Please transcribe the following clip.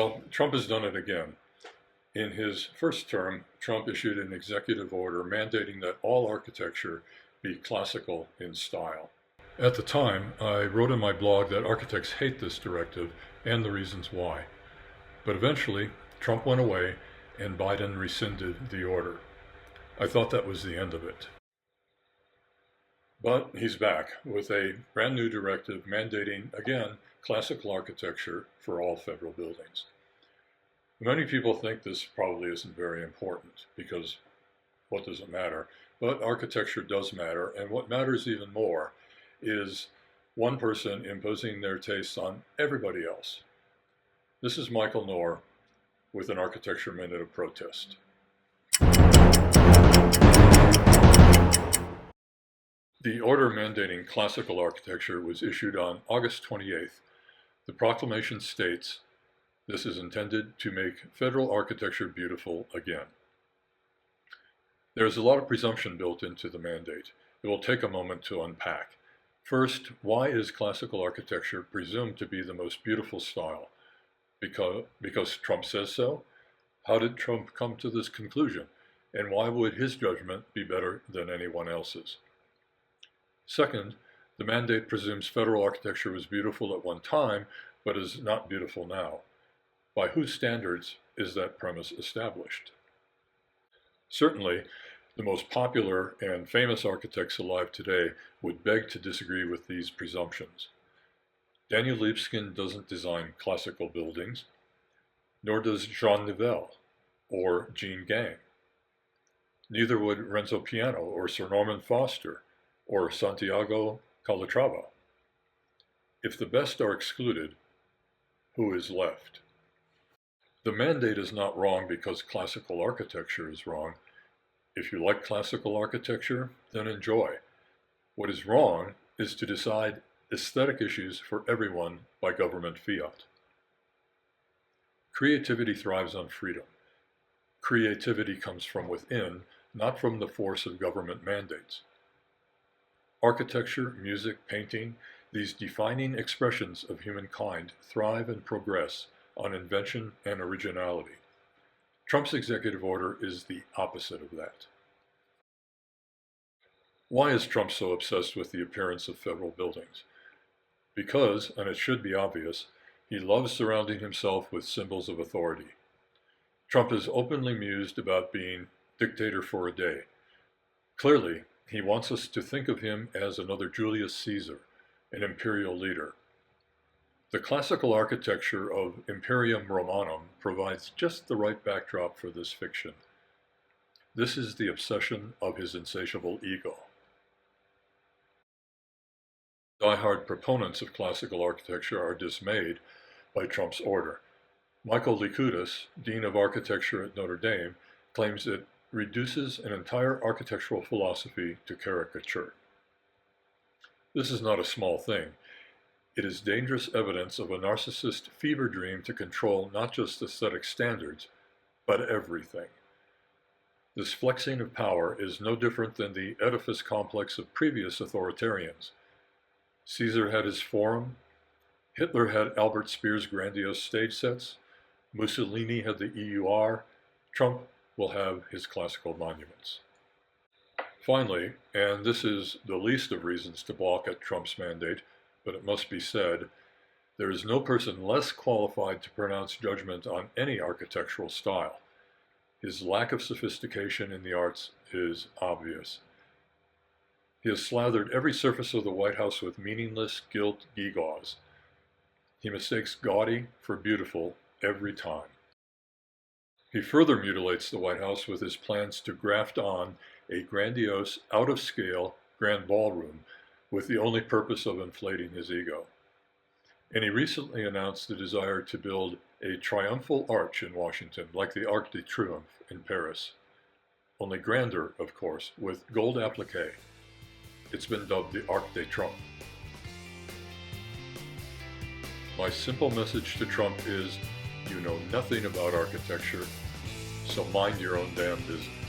Well, Trump has done it again. In his first term, Trump issued an executive order mandating that all architecture be classical in style. At the time, I wrote in my blog that architects hate this directive and the reasons why. But eventually, Trump went away and Biden rescinded the order. I thought that was the end of it. But he's back with a brand new directive mandating, again, classical architecture for all federal buildings. Many people think this probably isn't very important because what does it matter? But architecture does matter, and what matters even more is one person imposing their tastes on everybody else. This is Michael Knorr with an Architecture Minute of Protest. The order mandating classical architecture was issued on August 28th. The proclamation states, "This is intended to make federal architecture beautiful again." There's a lot of presumption built into the mandate. It will take a moment to unpack. First, why is classical architecture presumed to be the most beautiful style? Because Trump says so? How did Trump come to this conclusion? And why would his judgment be better than anyone else's? Second, the mandate presumes federal architecture was beautiful at one time, but is not beautiful now. By whose standards is that premise established? Certainly, the most popular and famous architects alive today would beg to disagree with these presumptions. Daniel Liebskind doesn't design classical buildings, nor does Jeanne Nouvel or Jeanne. Neither would Renzo Piano or Sir Norman Foster or Santiago Calatrava. If the best are excluded, who is left? The mandate is not wrong because classical architecture is wrong. If you like classical architecture, then enjoy. What is wrong is to decide aesthetic issues for everyone by government fiat. Creativity thrives on freedom. Creativity comes from within, not from the force of government mandates. Architecture, music, painting, these defining expressions of humankind thrive and progress on invention and originality. Trump's executive order is the opposite of that. Why is Trump so obsessed with the appearance of federal buildings? Because, and it should be obvious, he loves surrounding himself with symbols of authority. Trump is openly mused about being dictator for a day. Clearly, he wants us to think of him as another Julius Caesar, an imperial leader. The classical architecture of Imperium Romanum provides just the right backdrop for this fiction. This is the obsession of his insatiable ego. Die-hard proponents of classical architecture are dismayed by Trump's order. Michael Knorr, Dean of Architecture at Notre Dame, claims it reduces an entire architectural philosophy to caricature. This is not a small thing. It is dangerous evidence of a narcissist fever dream to control not just aesthetic standards, but everything. This flexing of power is no different than the edifice complex of previous authoritarians. Caesar had his Forum, Hitler had Albert Speer's grandiose stage sets, Mussolini had the EUR, Trump will have his classical monuments. Finally, and this is the least of reasons to balk at Trump's mandate, but it must be said, there is no person less qualified to pronounce judgment on any architectural style. His lack of sophistication in the arts is obvious. He has slathered every surface of the White House with meaningless gilt gewgaws. He mistakes gaudy for beautiful every time. He further mutilates the White House with his plans to graft on a grandiose, out-of-scale grand ballroom with the only purpose of inflating his ego. And he recently announced the desire to build a triumphal arch in Washington, like the Arc de Triomphe in Paris. Only grander, of course, with gold applique. It's been dubbed the Arc de Trump. My simple message to Trump is, you know nothing about architecture, so mind your own damn business.